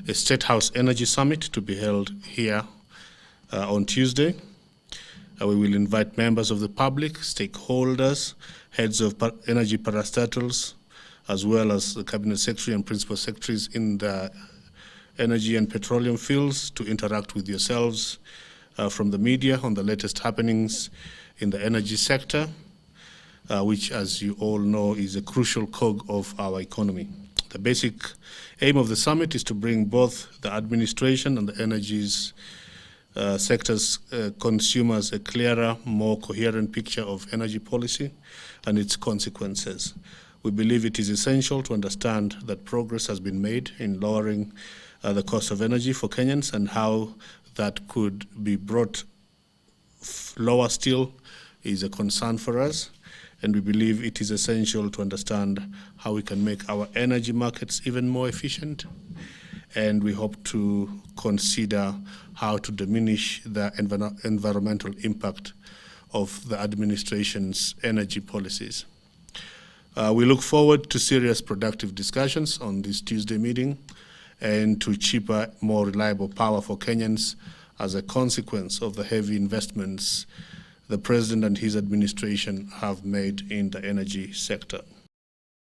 a State House Energy Summit to be held here on Tuesday. We will invite members of the public, stakeholders, heads of energy parastatals, as well as the Cabinet Secretary and Principal Secretaries in the energy and petroleum fields to interact with yourselves from the media on the latest happenings in the energy sector, which, as you all know, is a crucial cog of our economy. The basic aim of the summit is to bring both the administration and the energies sector's consumers a clearer, more coherent picture of energy policy and its consequences. We believe it is essential to understand that progress has been made in lowering the cost of energy for Kenyans, and how that could be brought lower still is a concern for us. And we believe it is essential to understand how we can make our energy markets even more efficient. And we hope to consider how to diminish the environmental impact of the administration's energy policies. We look forward to serious, productive discussions on this Tuesday meeting and to cheaper, more reliable power for Kenyans as a consequence of the heavy investments the President and his administration have made in the energy sector.